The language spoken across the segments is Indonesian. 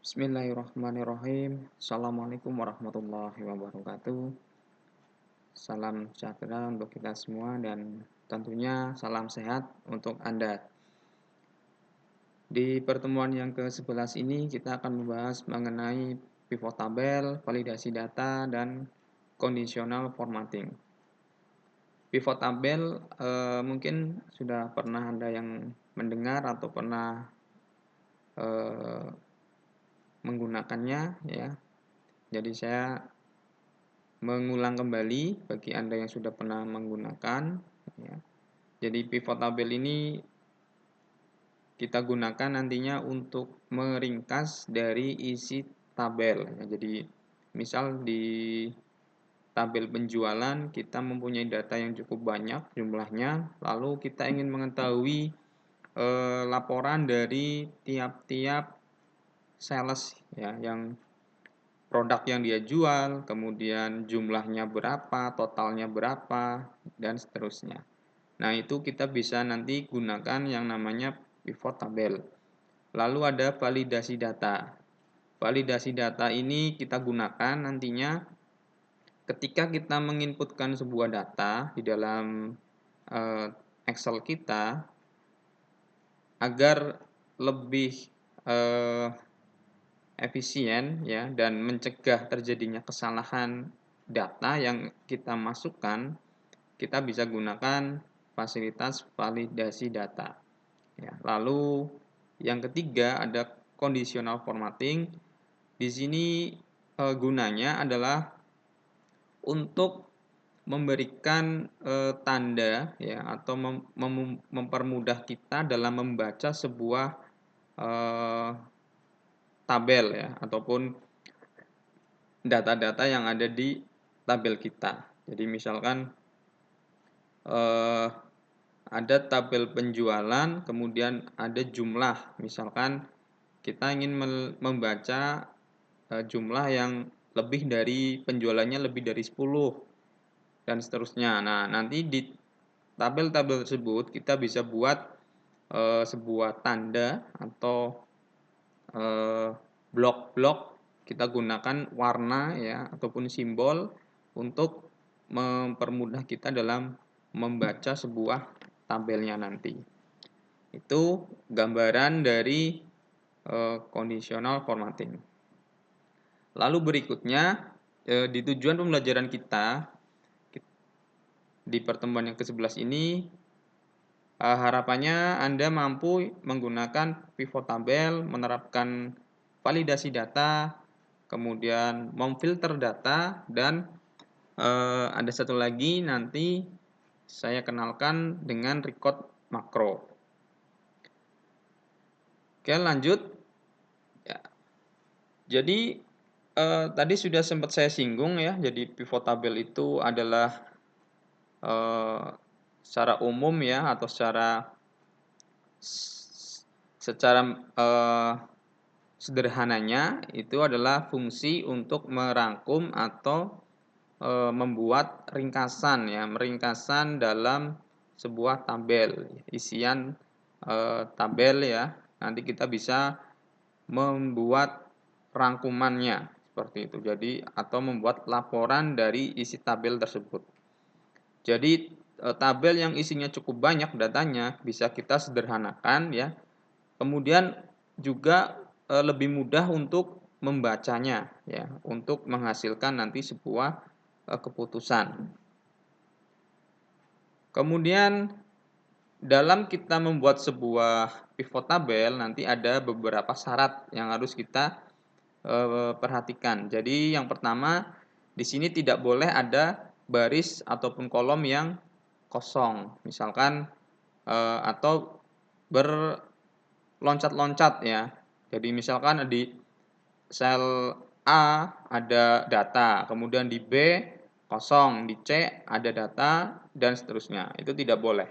Bismillahirrahmanirrahim. Assalamualaikum warahmatullahi wabarakatuh. Salam sejahtera untuk kita semua dan tentunya salam sehat untuk Anda. Di pertemuan yang ke-11 ini kita akan membahas mengenai pivot tabel, validasi data, dan conditional formatting. Pivot tabel mungkin sudah pernah Anda yang mendengar atau pernah menggunakannya ya. Jadi saya mengulang kembali bagi Anda yang sudah pernah menggunakan ya. Jadi pivot tabel ini kita gunakan nantinya untuk meringkas dari isi tabel ya. Jadi misal di tabel penjualan kita mempunyai data yang cukup banyak jumlahnya, lalu kita ingin mengetahui laporan dari tiap-tiap sales ya, yang produk yang dia jual, kemudian jumlahnya berapa, totalnya berapa, dan seterusnya. Nah, itu kita bisa nanti gunakan yang namanya pivot tabel. Lalu ada validasi data. Validasi data ini kita gunakan nantinya ketika kita menginputkan sebuah data di dalam Excel kita agar lebih efisien ya dan mencegah terjadinya kesalahan data yang kita masukkan, kita bisa gunakan fasilitas validasi data. Ya, lalu yang ketiga ada conditional formatting. Di sini gunanya adalah untuk memberikan tanda ya atau mempermudah kita dalam membaca sebuah tabel ya ataupun data-data yang ada di tabel kita. Jadi misalkan ada tabel penjualan, kemudian ada jumlah. Misalkan kita ingin membaca jumlah yang lebih dari penjualannya lebih dari 10 dan seterusnya. Nah, nanti di tabel-tabel tersebut kita bisa buat sebuah tanda atau blok-blok, kita gunakan warna ya ataupun simbol untuk mempermudah kita dalam membaca sebuah tabelnya nanti. Itu gambaran dari conditional formatting. Lalu berikutnya di tujuan pembelajaran kita di pertemuan yang ke-11 ini harapannya Anda mampu menggunakan pivot tabel, menerapkan validasi data, kemudian memfilter data, dan ada satu lagi nanti saya kenalkan dengan record makro. Oke, lanjut. Ya. Jadi tadi sudah sempat saya singgung ya. Jadi pivot tabel itu adalah secara umum ya atau secara sederhananya itu adalah fungsi untuk merangkum atau membuat ringkasan ya, meringkasan dalam sebuah tabel, isian tabel ya. Nanti kita bisa membuat rangkumannya seperti itu. Jadi atau membuat laporan dari isi tabel tersebut. Jadi tabel yang isinya cukup banyak datanya bisa kita sederhanakan ya. Kemudian juga lebih mudah untuk membacanya ya, untuk menghasilkan nanti sebuah keputusan. Kemudian dalam kita membuat sebuah pivot tabel nanti ada beberapa syarat yang harus kita perhatikan. Jadi yang pertama di sini tidak boleh ada baris ataupun kolom yang kosong, misalkan atau berloncat-loncat ya. Jadi misalkan di sel A ada data, kemudian di B kosong, di C ada data, dan seterusnya. Itu tidak boleh.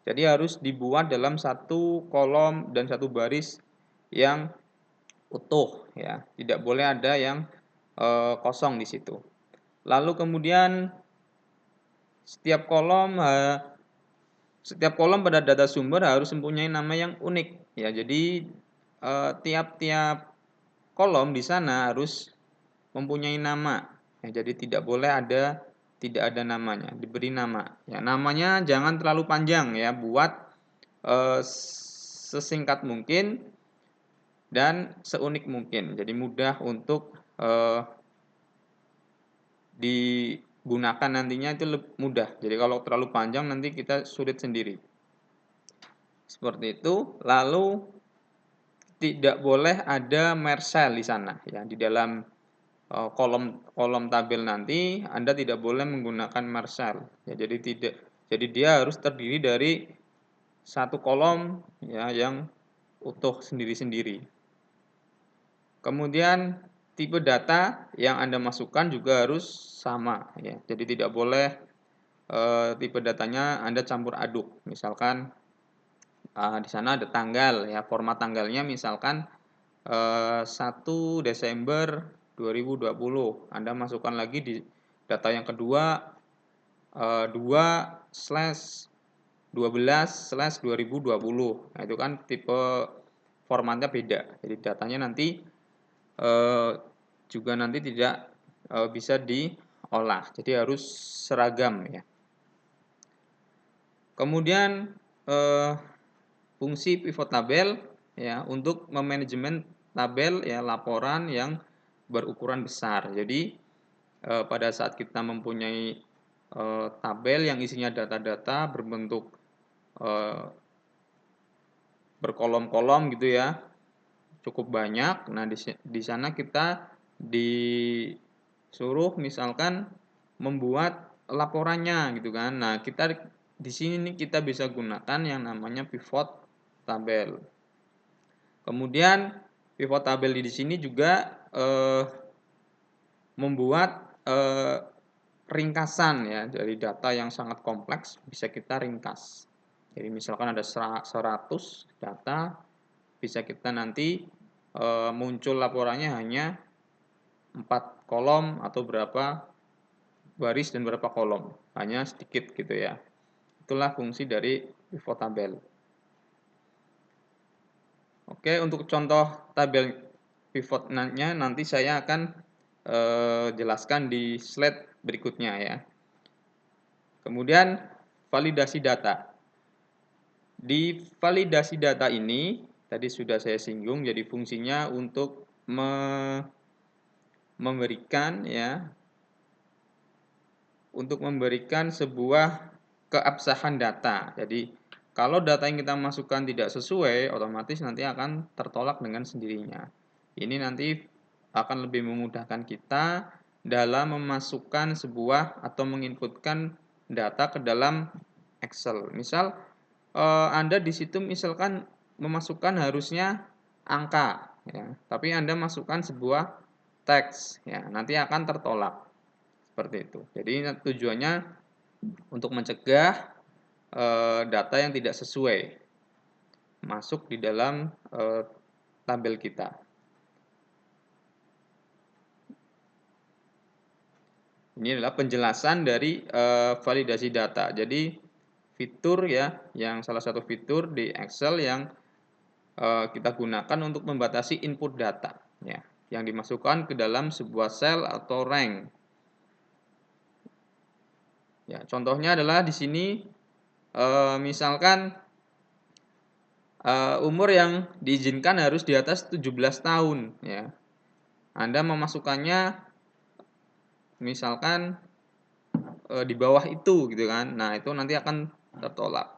Jadi harus dibuat dalam satu kolom dan satu baris yang utuh ya. Tidak boleh ada yang kosong di situ. Lalu kemudian setiap kolom pada data sumber harus mempunyai nama yang unik ya. Jadi tiap-tiap kolom di sana harus mempunyai nama. Ya, jadi tidak ada namanya, diberi nama. Ya, namanya jangan terlalu panjang ya, buat sesingkat mungkin dan seunik mungkin. Jadi mudah untuk digunakan nantinya, itu mudah. Jadi kalau terlalu panjang nanti kita sulit sendiri. Seperti itu. Lalu tidak boleh ada Marcel di sana ya, di dalam kolom tabel nanti Anda tidak boleh menggunakan Marcel ya, jadi dia harus terdiri dari satu kolom ya yang utuh sendiri-sendiri. Kemudian tipe data yang Anda masukkan juga harus sama ya, jadi tidak boleh tipe datanya Anda campur aduk. Misalkan di sana ada tanggal ya, format tanggalnya misalkan 1 Desember 2020. Anda masukkan lagi di data yang kedua 2/12/2020. Nah, itu kan tipe formatnya beda. Jadi datanya nanti juga nanti tidak bisa diolah. Jadi harus seragam ya. Kemudian fungsi pivot tabel ya, untuk memanajemen tabel ya, laporan yang berukuran besar. Jadi pada saat kita mempunyai tabel yang isinya data-data berbentuk berkolom-kolom gitu ya, cukup banyak. Nah, di sana kita disuruh misalkan membuat laporannya gitu kan. Nah, di sini kita bisa gunakan yang namanya pivot tabel. Kemudian pivot tabel di sini juga membuat ringkasan ya, dari data yang sangat kompleks bisa kita ringkas. Jadi misalkan ada 100 data, bisa kita nanti muncul laporannya hanya 4 kolom atau berapa baris dan berapa kolom, hanya sedikit gitu ya. Itulah fungsi dari pivot tabel. Oke, untuk contoh tabel pivotnya nanti saya akan jelaskan di slide berikutnya ya. Kemudian validasi data. Di validasi data ini tadi sudah saya singgung, jadi fungsinya untuk memberikan sebuah keabsahan data. Jadi kalau data yang kita masukkan tidak sesuai, otomatis nanti akan tertolak dengan sendirinya. Ini nanti akan lebih memudahkan kita dalam memasukkan sebuah atau menginputkan data ke dalam Excel. Misal Anda di situ misalkan memasukkan harusnya angka ya, tapi Anda masukkan sebuah teks ya, nanti akan tertolak. Seperti itu. Jadi tujuannya untuk mencegah data yang tidak sesuai masuk di dalam tabel kita. Ini adalah penjelasan dari validasi data. Jadi fitur ya, yang salah satu fitur di Excel yang kita gunakan untuk membatasi input data ya, yang dimasukkan ke dalam sebuah sel atau rank. Ya, contohnya adalah di sini misalkan umur yang diizinkan harus di atas 17 tahun ya. Anda memasukkannya misalkan di bawah itu gitu kan. Nah, itu nanti akan tertolak.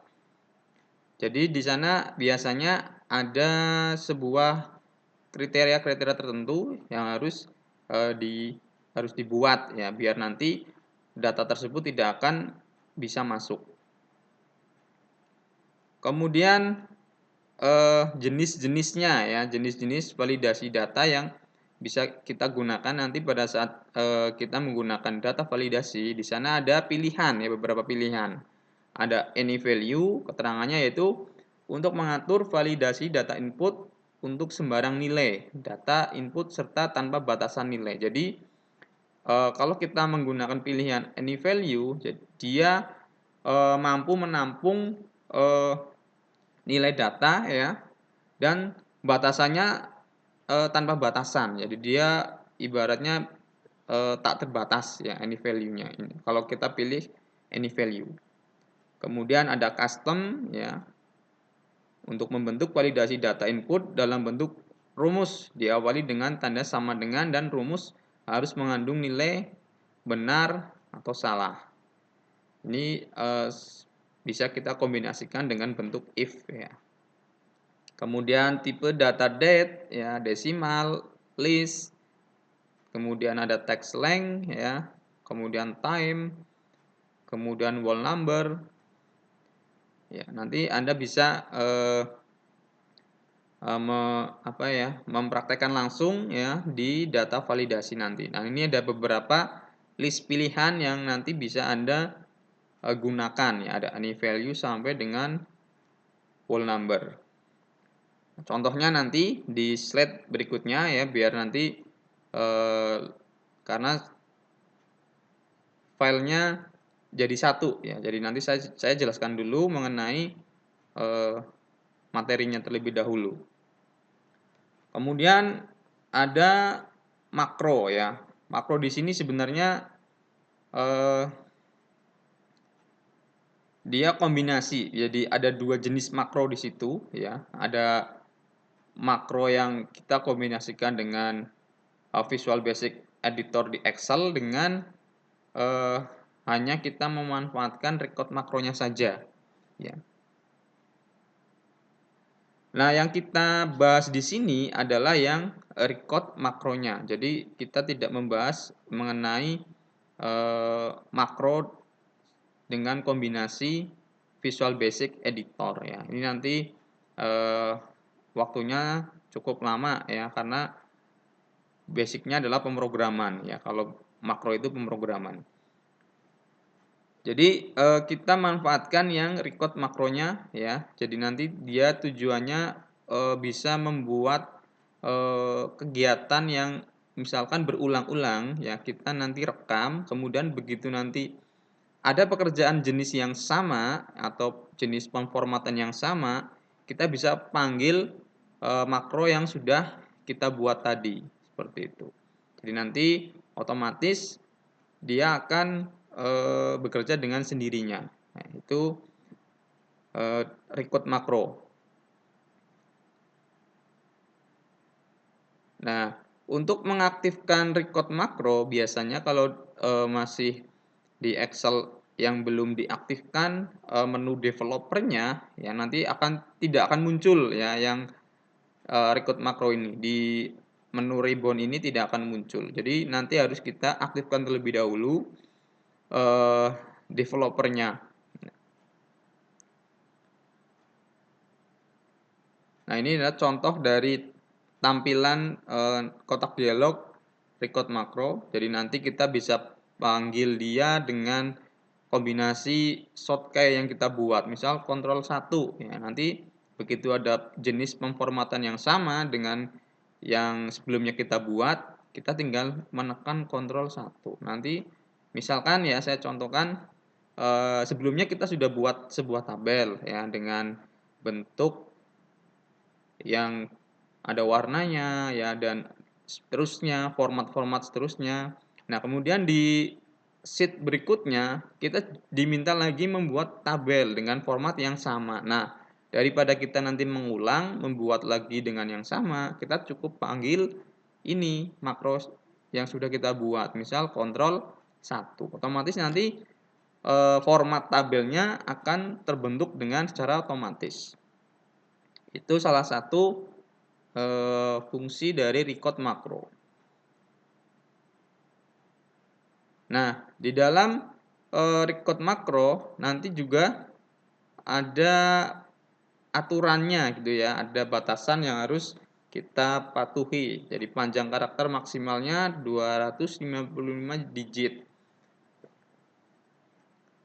Jadi di sana biasanya ada sebuah kriteria-kriteria tertentu yang harus dibuat ya, biar nanti data tersebut tidak akan bisa masuk. Kemudian jenis-jenisnya ya, jenis-jenis validasi data yang bisa kita gunakan nanti pada saat kita menggunakan data validasi. Di sana ada pilihan ya, beberapa pilihan. Ada any value, keterangannya yaitu untuk mengatur validasi data input untuk sembarang nilai, data input serta tanpa batasan nilai. Jadi kalau kita menggunakan pilihan any value, dia mampu menampung nilai data ya, dan batasannya tanpa batasan. Jadi dia ibaratnya tak terbatas ya any value-nya ini. Kalau kita pilih any value. Kemudian ada custom ya untuk membentuk validasi data input dalam bentuk rumus diawali dengan tanda sama dengan dan rumus harus mengandung nilai benar atau salah. Ini bisa kita kombinasikan dengan bentuk if ya. Kemudian tipe data date ya desimal, list, kemudian ada text length ya, kemudian time, kemudian whole number. Ya, nanti Anda bisa mempraktekkan langsung ya di data validasi nanti. Nah, ini ada beberapa list pilihan yang nanti bisa Anda gunakan ya, ada any value sampai dengan whole number. Contohnya nanti di slide berikutnya ya, biar nanti karena filenya jadi satu ya. Jadi nanti saya jelaskan dulu mengenai materinya terlebih dahulu. Kemudian ada makro ya. Makro di sini sebenarnya dia kombinasi. Jadi ada dua jenis makro di situ ya. Ada makro yang kita kombinasikan dengan Visual Basic Editor di Excel dengan hanya kita memanfaatkan record makronya saja ya. Nah, yang kita bahas di sini adalah yang record makronya. Jadi kita tidak membahas mengenai makro dengan kombinasi Visual Basic Editor ya. Ini nanti waktunya cukup lama ya, karena basicnya adalah pemrograman ya. Kalau makro itu pemrograman. Jadi kita manfaatkan yang record makronya ya. Jadi nanti dia tujuannya bisa membuat kegiatan yang misalkan berulang-ulang ya, kita nanti rekam, kemudian begitu nanti ada pekerjaan jenis yang sama atau jenis pemformatan yang sama, kita bisa panggil makro yang sudah kita buat tadi, seperti itu. Jadi nanti otomatis dia akan bekerja dengan sendirinya. Nah, itu record makro. Nah, untuk mengaktifkan record makro biasanya kalau masih di Excel yang belum diaktifkan menu developernya ya, nanti tidak akan muncul ya yang record makro ini. Di menu ribbon ini tidak akan muncul. Jadi nanti harus kita aktifkan terlebih dahulu developernya. Nah, ini adalah contoh dari tampilan kotak dialog record makro. Jadi nanti kita bisa panggil dia dengan kombinasi shortcut yang kita buat. Misal Ctrl 1 ya. Nanti begitu ada jenis pemformatan yang sama dengan yang sebelumnya kita buat, kita tinggal menekan Ctrl 1. Nanti misalkan ya, saya contohkan sebelumnya kita sudah buat sebuah tabel ya dengan bentuk yang ada warnanya ya, dan seterusnya, format-format seterusnya. Nah, kemudian di sheet berikutnya kita diminta lagi membuat tabel dengan format yang sama. Nah, daripada kita nanti mengulang membuat lagi dengan yang sama, kita cukup panggil ini makro yang sudah kita buat. Misal Ctrl 1. Otomatis nanti format tabelnya akan terbentuk dengan secara otomatis. Itu salah satu fungsi dari record makro. Nah, di dalam record makro nanti juga ada aturannya gitu ya, ada batasan yang harus kita patuhi. Jadi panjang karakter maksimalnya 255 digit.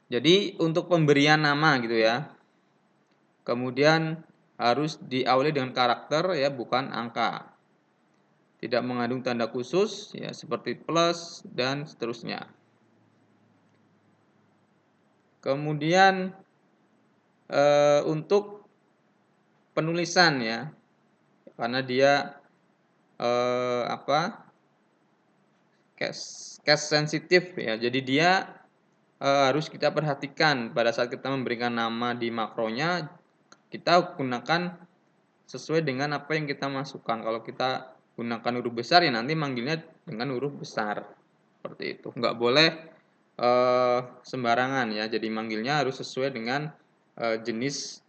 Jadi untuk pemberian nama gitu ya. Kemudian harus diawali dengan karakter ya, bukan angka. Tidak mengandung tanda khusus ya, seperti plus dan seterusnya. Kemudian untuk penulisan ya, karena dia apa, case sensitif ya. Jadi dia harus kita perhatikan pada saat kita memberikan nama di makronya, kita gunakan sesuai dengan apa yang kita masukkan. Kalau kita gunakan huruf besar ya nanti manggilnya dengan huruf besar. Seperti itu. Nggak boleh sembarangan ya. Jadi manggilnya harus sesuai dengan jenis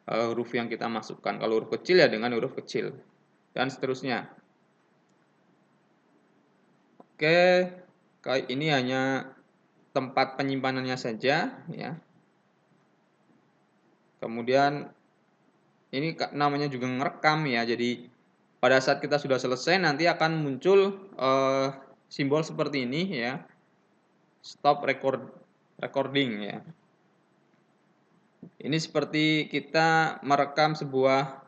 huruf yang kita masukkan. Kalau huruf kecil ya dengan huruf kecil. Dan seterusnya. Oke, ini hanya tempat penyimpanannya saja ya. Kemudian ini namanya juga ngerekam ya. Jadi pada saat kita sudah selesai nanti akan muncul simbol seperti ini ya. Stop recording ya. Ini seperti kita merekam sebuah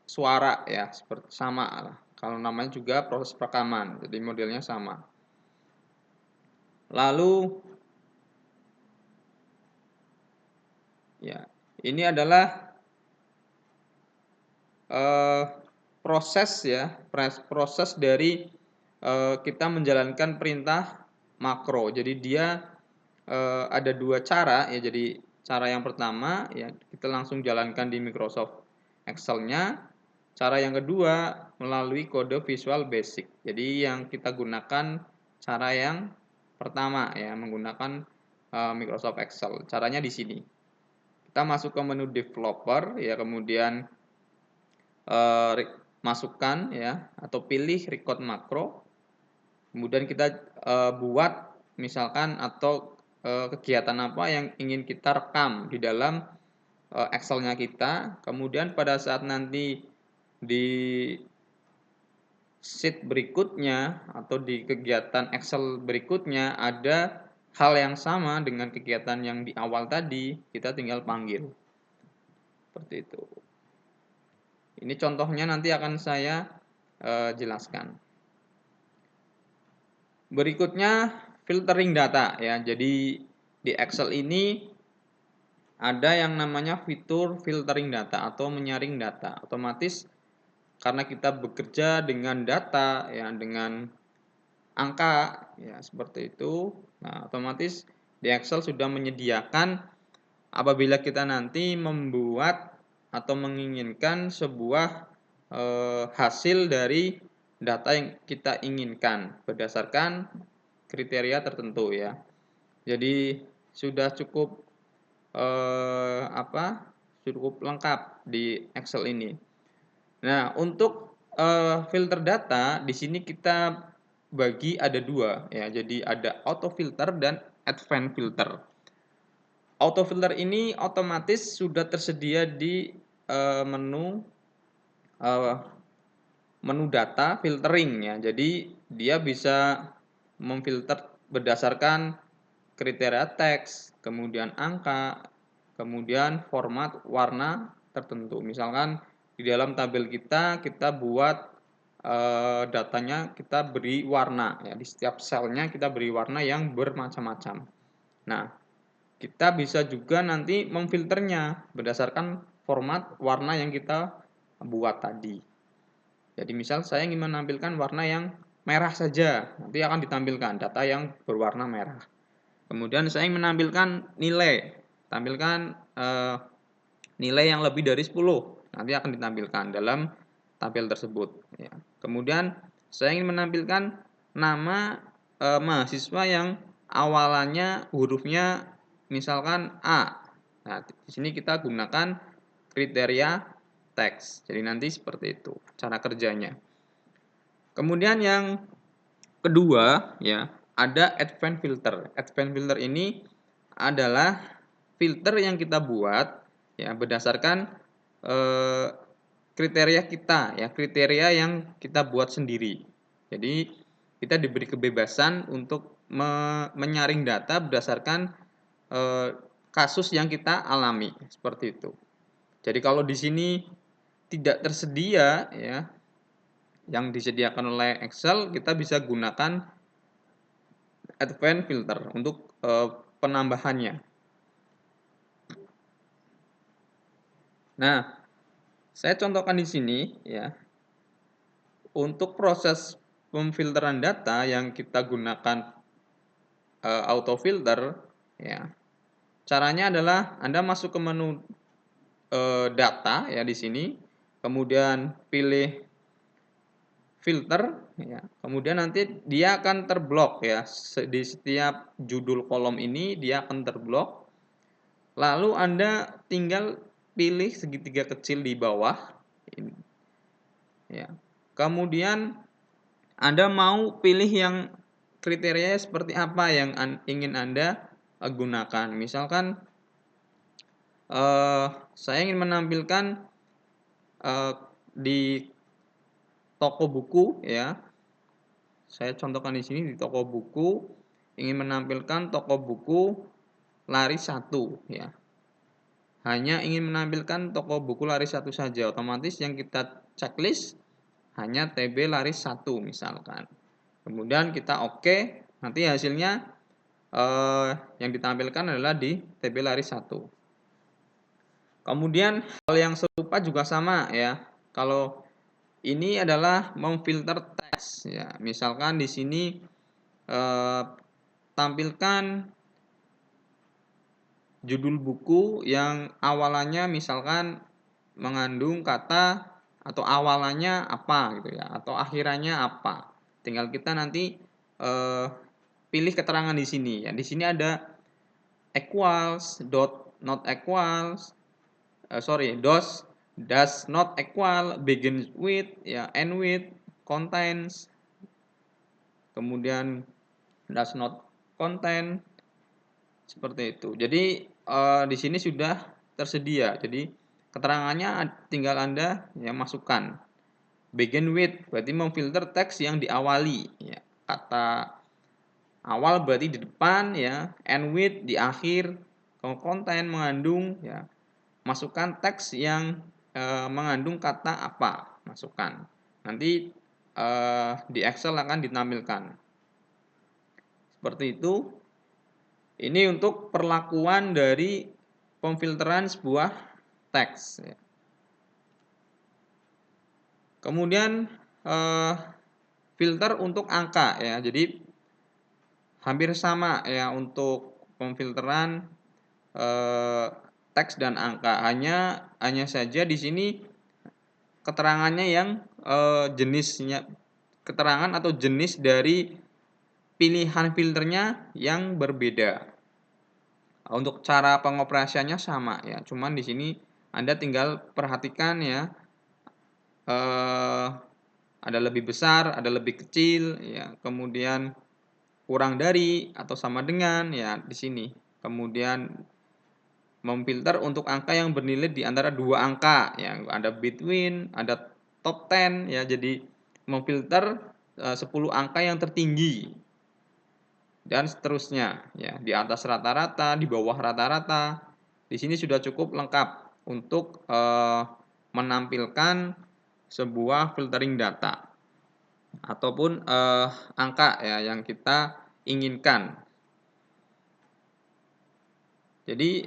suara ya, seperti sama lah. Kalau namanya juga proses rekaman. Jadi modelnya sama. Lalu ya, ini adalah proses ya, proses dari kita menjalankan perintah makro. Jadi dia ada dua cara ya. Jadi cara yang pertama ya kita langsung jalankan di Microsoft Excel-nya. Cara yang kedua melalui kode Visual Basic. Jadi yang kita gunakan cara yang pertama ya, menggunakan Microsoft Excel. Caranya di sini. Kita masuk ke menu developer ya, kemudian masukkan ya atau pilih record makro. Kemudian kita buat misalkan atau kegiatan apa yang ingin kita rekam di dalam Excel-nya kita. Kemudian pada saat nanti di sheet berikutnya atau di kegiatan Excel berikutnya ada hal yang sama dengan kegiatan yang di awal tadi, kita tinggal panggil. Seperti itu. Ini contohnya nanti akan saya jelaskan. Berikutnya filtering data ya. Jadi di Excel ini ada yang namanya fitur filtering data atau menyaring data. Otomatis karena kita bekerja dengan data ya, dengan angka ya seperti itu. Nah, otomatis di Excel sudah menyediakan apabila kita nanti membuat atau menginginkan sebuah hasil dari data yang kita inginkan berdasarkan kriteria tertentu ya. Jadi sudah cukup cukup lengkap di Excel ini. Nah, untuk filter data di sini kita bagi ada dua ya. Jadi ada auto filter dan advanced filter. Auto filter ini otomatis sudah tersedia di menu data filtering ya. Jadi dia bisa memfilter berdasarkan kriteria teks, kemudian angka, kemudian format warna tertentu. Misalkan di dalam tabel kita buat datanya kita beri warna ya, di setiap selnya kita beri warna yang bermacam-macam. Nah, kita bisa juga nanti memfilternya berdasarkan format warna yang kita buat tadi. Jadi misal saya ingin menampilkan warna yang merah saja, nanti akan ditampilkan data yang berwarna merah. Kemudian saya ingin menampilkan nilai, tampilkan nilai yang lebih dari 10, nanti akan ditampilkan dalam tabel tersebut. Ya. Kemudian saya ingin menampilkan nama mahasiswa yang awalannya hurufnya misalkan A. Nah, di sini kita gunakan kriteria teks. Jadi nanti seperti itu cara kerjanya. Kemudian yang kedua ya, ada advanced filter. Advanced filter ini adalah filter yang kita buat ya berdasarkan kriteria kita ya, kriteria yang kita buat sendiri. Jadi kita diberi kebebasan untuk menyaring data berdasarkan kasus yang kita alami seperti itu. Jadi kalau di sini tidak tersedia ya yang disediakan oleh Excel, kita bisa gunakan advanced filter untuk penambahannya. Nah, saya contohkan di sini ya. untuk proses pemfilteran data yang kita gunakan auto filter, ya, caranya adalah Anda masuk ke menu data ya di sini, kemudian pilih filter, ya, kemudian nanti dia akan terblok ya di setiap judul kolom ini dia akan terblok. Lalu Anda tinggal pilih segitiga kecil di bawah, ini, ya. Kemudian Anda mau pilih yang kriterianya seperti apa yang ingin Anda gunakan. Misalkan saya ingin menampilkan di toko buku ya. Saya contohkan di sini di toko buku ingin menampilkan toko buku laris 1 ya. Hanya ingin menampilkan toko buku laris 1 saja. Otomatis yang kita checklist hanya TB laris 1 misalkan. Kemudian kita oke, nanti hasilnya yang ditampilkan adalah di TB laris 1. Kemudian hal yang serupa juga sama ya. Kalau ini adalah memfilter teks ya. Misalkan di sini tampilkan judul buku yang awalannya misalkan mengandung kata atau awalannya apa gitu ya, atau akhirannya apa. Tinggal kita nanti pilih keterangan di sini ya. Di sini ada equals, dot not equals, does not equal, begins with, ya, end with, contains, kemudian does not contain, seperti itu. Jadi di sini sudah tersedia. Jadi keterangannya tinggal Anda yang masukkan. Begin with berarti memfilter teks yang diawali, ya. Kata awal berarti di depan ya, end with di akhir, contain mengandung ya. Masukkan teks yang mengandung kata apa, masukkan. Nanti di Excel akan ditampilkan. Seperti itu. Ini untuk perlakuan dari pemfilteran sebuah teks. Kemudian filter untuk angka ya. Jadi hampir sama ya untuk pemfilteran teks dan angka. Hanya saja di sini keterangannya yang jenisnya, keterangan atau jenis dari pilihan filternya yang berbeda. Untuk cara pengoperasiannya sama ya, cuman di sini Anda tinggal perhatikan ya, ada lebih besar, ada lebih kecil ya, kemudian kurang dari atau sama dengan ya di sini. Kemudian memfilter untuk angka yang bernilai di antara dua angka ya, ada between, ada top 10 ya, jadi memfilter 10 angka yang tertinggi dan seterusnya ya, di atas rata-rata, di bawah rata-rata. Di sini sudah cukup lengkap untuk menampilkan sebuah filtering data ataupun angka ya yang kita inginkan. Jadi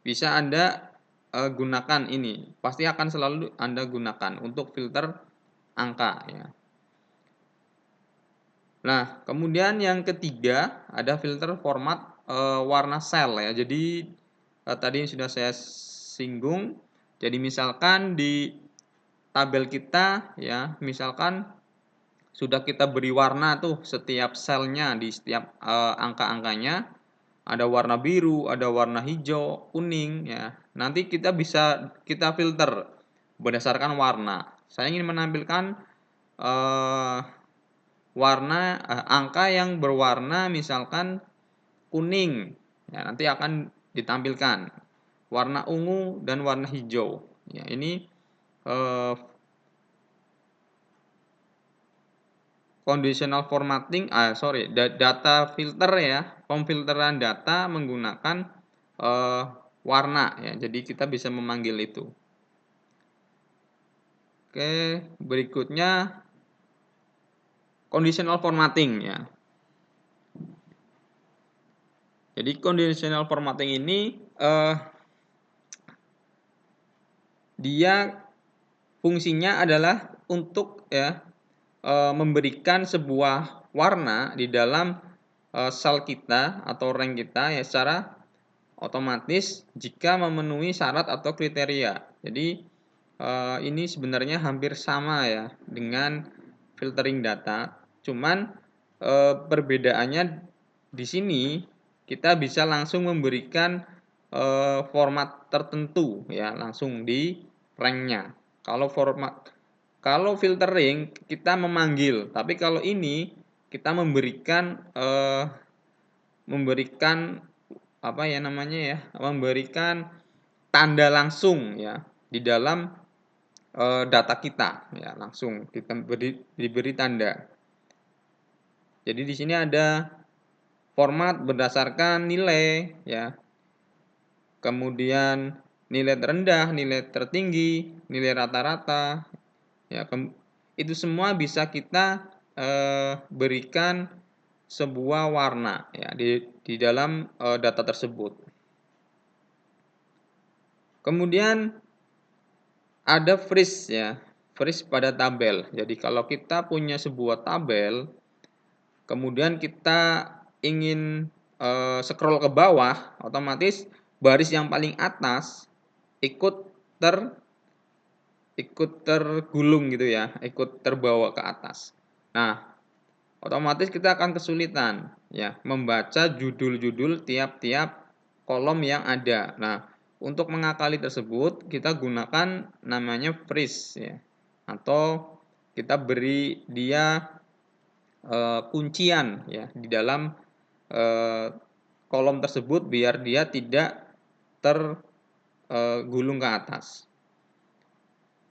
bisa Anda gunakan ini, pasti akan selalu Anda gunakan untuk filter angka ya. Nah, kemudian yang ketiga ada filter format warna sel ya. Jadi tadi sudah saya singgung. Jadi misalkan di tabel kita ya, misalkan sudah kita beri warna tuh setiap selnya di setiap angka-angkanya. Ada warna biru, ada warna hijau, kuning ya. Nanti kita bisa kita filter berdasarkan warna. Saya ingin menampilkan warna angka yang berwarna misalkan kuning ya, nanti akan ditampilkan warna ungu dan warna hijau ya. Ini conditional formatting data filter ya, pemfilteran data menggunakan warna ya, jadi kita bisa memanggil itu. Oke, berikutnya conditional formatting ya. Jadi conditional formatting ini dia fungsinya adalah untuk ya memberikan sebuah warna di dalam sel kita atau rank kita ya secara otomatis jika memenuhi syarat atau kriteria. Jadi ini sebenarnya hampir sama ya dengan filtering data, cuman perbedaannya di sini kita bisa langsung memberikan format tertentu ya langsung di ranknya. Kalau filtering kita memanggil, tapi kalau ini kita memberikan apa ya namanya ya, memberikan tanda langsung ya di dalam data kita ya langsung diberi tanda. Jadi di sini ada format berdasarkan nilai ya. Kemudian nilai terendah, nilai tertinggi, nilai rata-rata ya itu semua bisa kita berikan sebuah warna ya di dalam data tersebut. Kemudian ada freeze ya, freeze pada tabel. Jadi kalau kita punya sebuah tabel, kemudian kita ingin scroll ke bawah, otomatis baris yang paling atas ikut tergulung gitu ya, ikut terbawa ke atas. Nah, otomatis kita akan kesulitan ya membaca judul-judul tiap-tiap kolom yang ada. Nah, untuk mengakali tersebut kita gunakan namanya freeze ya. Atau kita beri dia kuncian ya di dalam kolom tersebut biar dia tidak tergulung ke atas.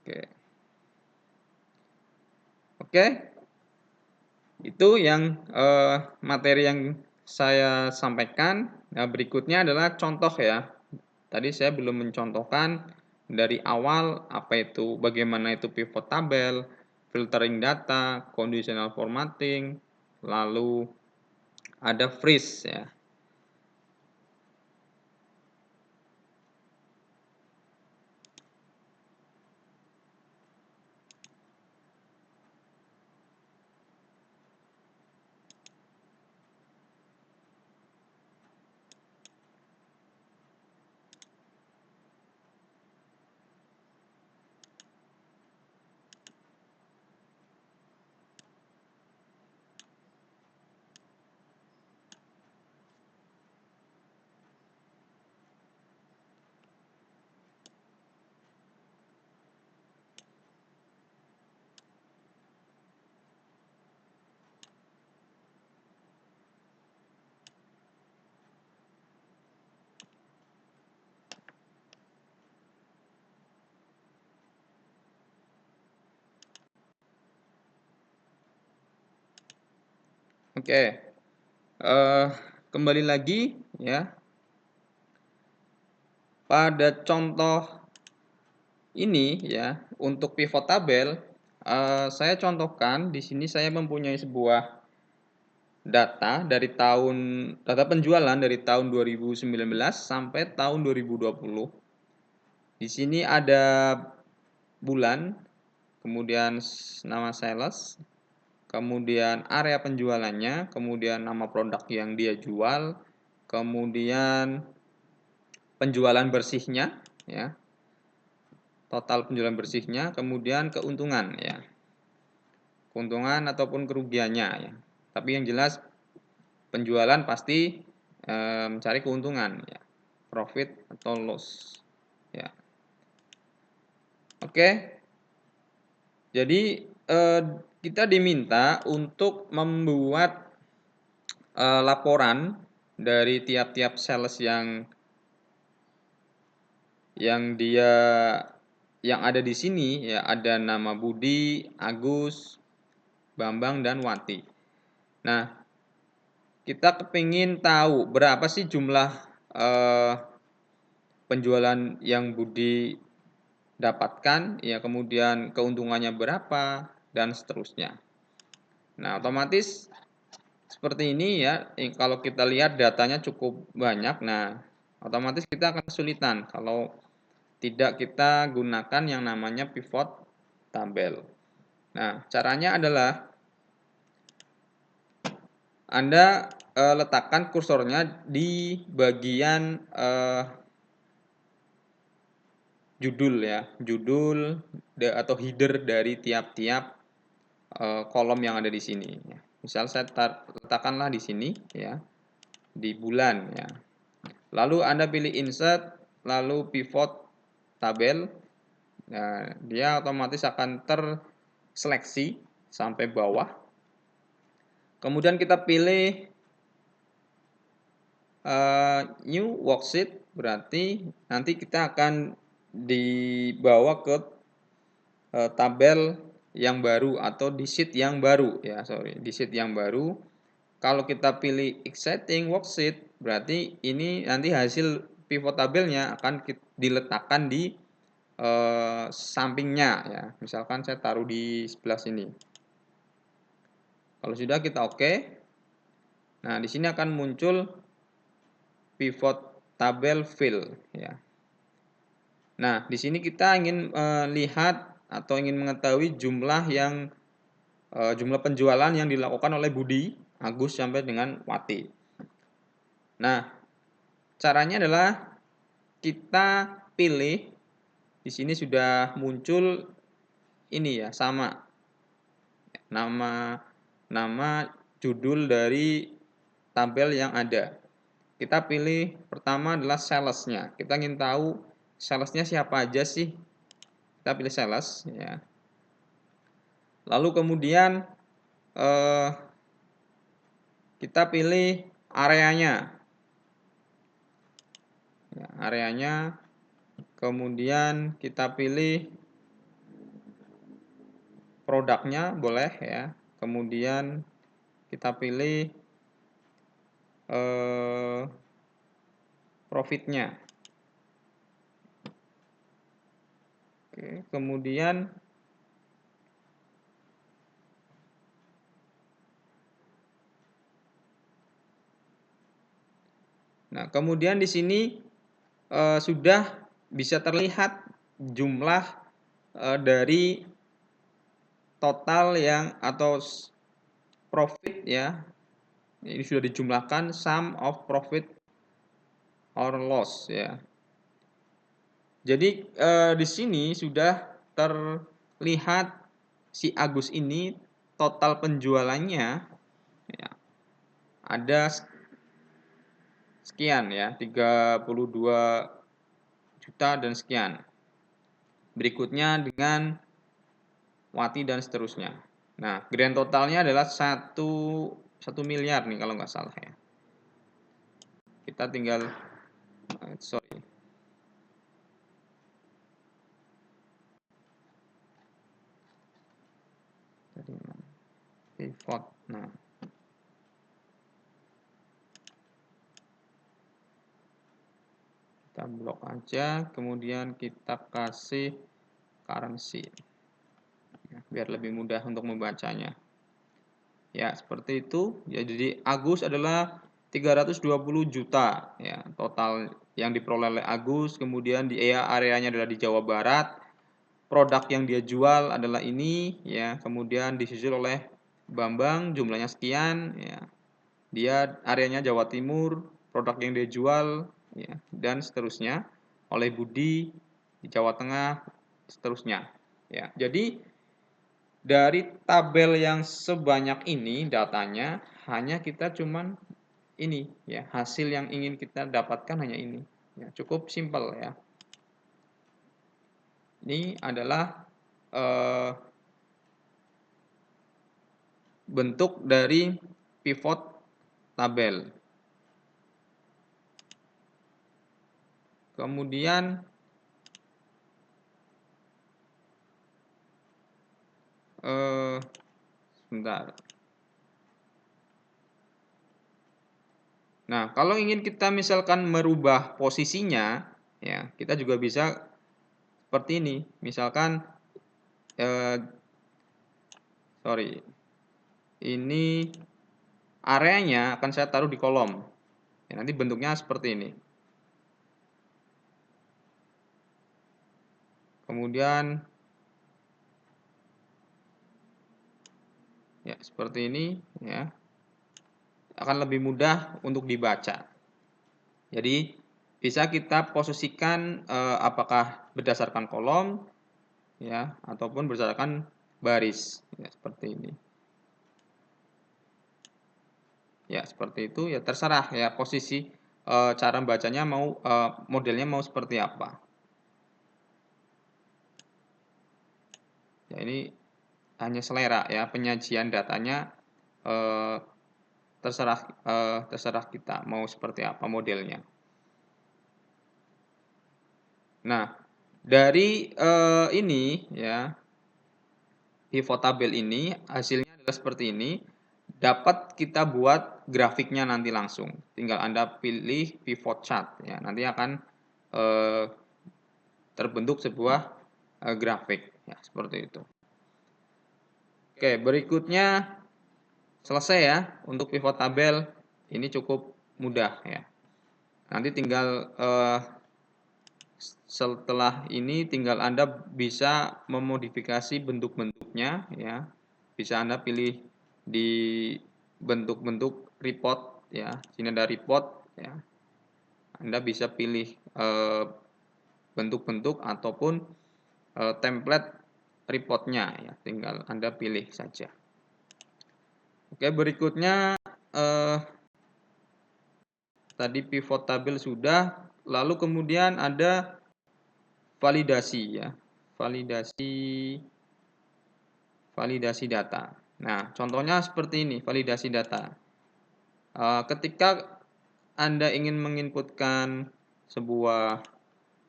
Oke. Oke. Itu yang materi yang saya sampaikan. Nah, berikutnya adalah contoh ya. Tadi saya belum mencontohkan dari awal bagaimana itu pivot tabel, filtering data, conditional formatting, lalu ada freeze ya. Oke. Kembali lagi ya. Pada contoh ini ya, untuk pivot tabel saya contohkan di sini saya mempunyai sebuah data penjualan dari tahun 2019 sampai tahun 2020. Di sini ada bulan, kemudian nama sales, kemudian area penjualannya, kemudian nama produk yang dia jual, kemudian penjualan bersihnya ya. Total penjualan bersihnya, kemudian keuntungan ya. Keuntungan ataupun kerugiannya ya. Tapi yang jelas penjualan pasti mencari keuntungan ya. Profit atau loss ya. Oke. Jadi kita diminta untuk membuat laporan dari tiap-tiap sales yang ada di sini ya, ada nama Budi, Agus, Bambang, dan Wati. Nah, kita kepingin tahu berapa sih jumlah penjualan yang Budi dapatkan, ya kemudian keuntungannya berapa, dan seterusnya. Nah, otomatis seperti ini ya, kalau kita lihat datanya cukup banyak, nah otomatis kita akan kesulitan kalau tidak kita gunakan yang namanya pivot tabel. Nah, caranya adalah Anda letakkan kursornya di bagian judul ya, judul atau header dari tiap-tiap kolom yang ada di sini. Misal saya letakkanlah di sini ya, di bulan ya. Lalu Anda pilih insert, lalu pivot tabel. Nah, dia otomatis akan terseleksi sampai bawah. Kemudian kita pilih new worksheet, berarti nanti kita akan dibawa ke tabel yang baru atau di sheet yang baru ya, di sheet yang baru. Kalau kita pilih exciting worksheet, berarti ini nanti hasil pivot tabelnya akan diletakkan di sampingnya ya. Misalkan saya taruh di sebelah sini. Kalau sudah kita oke. Nah, di sini akan muncul pivot tabel fill ya. Nah, di sini kita ingin lihat atau ingin mengetahui jumlah penjualan yang dilakukan oleh Budi, Agus sampai dengan Wati. Nah, caranya adalah kita pilih di sini sudah muncul ini ya, sama nama judul dari tabel yang ada. Kita pilih pertama adalah salesnya. Kita ingin tahu salesnya siapa aja sih. Kita pilih sales ya. Lalu kemudian kita pilih areanya. Ya, areanya. Kemudian kita pilih produknya boleh ya. Kemudian kita pilih profitnya. Oke, kemudian di sini sudah bisa terlihat jumlah dari total yang atau profit ya. Ini sudah dijumlahkan sum of profit or loss ya. Jadi di sini sudah terlihat si Agus ini total penjualannya ya, ada sekian ya, 32 juta dan sekian. Berikutnya dengan Wati dan seterusnya. Nah, grand totalnya adalah 1 miliar nih kalau nggak salah ya. Kita tinggal pivot. Nah, kita blok aja, kemudian kita kasih currency ya, biar lebih mudah untuk membacanya ya, seperti itu ya. Jadi Agus adalah 320 juta ya total yang diperoleh oleh Agus. Kemudian di areanya adalah di Jawa Barat, produk yang dia jual adalah ini ya. Kemudian disusul oleh Bambang, jumlahnya sekian ya. Dia areanya Jawa Timur, produk yang dia jual ya, dan seterusnya. Oleh Budi di Jawa Tengah, seterusnya ya. Jadi dari tabel yang sebanyak ini datanya hanya kita cuman ini ya, hasil yang ingin kita dapatkan hanya ini ya, cukup simpel ya. Ini adalah bentuk dari pivot tabel. Kemudian sebentar. Nah, kalau ingin kita misalkan merubah posisinya, ya kita juga bisa seperti ini. Misalkan, ini areanya akan saya taruh di kolom. Ya, nanti bentuknya seperti ini. Kemudian seperti ini ya. Akan lebih mudah untuk dibaca. Jadi bisa kita posisikan apakah berdasarkan kolom ya ataupun berdasarkan baris ya, seperti ini. Ya, seperti itu ya terserah ya posisi cara bacanya mau modelnya mau seperti apa. Ya, ini hanya selera ya, penyajian datanya terserah kita mau seperti apa modelnya. Nah, dari ini ya, pivot tabel ini hasilnya adalah seperti ini. Dapat kita buat grafiknya nanti langsung. Tinggal Anda pilih pivot chart ya. Nanti akan terbentuk sebuah grafik ya, seperti itu. Oke, berikutnya selesai ya untuk pivot tabel. Ini cukup mudah ya. Nanti tinggal setelah ini tinggal Anda bisa memodifikasi bentuk-bentuknya ya. Bisa Anda pilih di bentuk-bentuk report ya. Sini ada report ya. Anda bisa pilih bentuk-bentuk ataupun template reportnya ya. Tinggal Anda pilih saja. Oke, berikutnya tadi pivot tabel sudah, lalu kemudian ada validasi ya. Validasi data. Nah, contohnya seperti ini, validasi data. Ketika Anda ingin menginputkan sebuah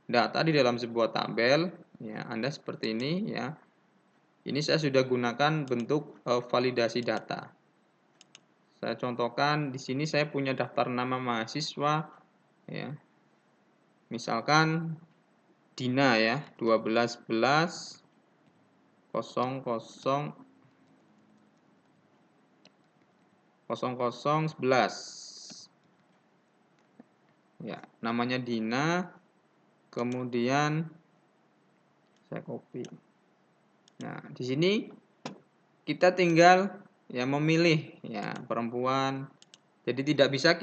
data di dalam sebuah tabel, ya, Anda seperti ini ya. Ini saya sudah gunakan bentuk validasi data. Saya contohkan di sini saya punya daftar nama mahasiswa ya. Misalkan Dina ya, 12/11 00 0011. Ya, namanya Dina. Kemudian saya copy. Nah, di sini kita tinggal ya memilih ya perempuan. Jadi tidak bisa kita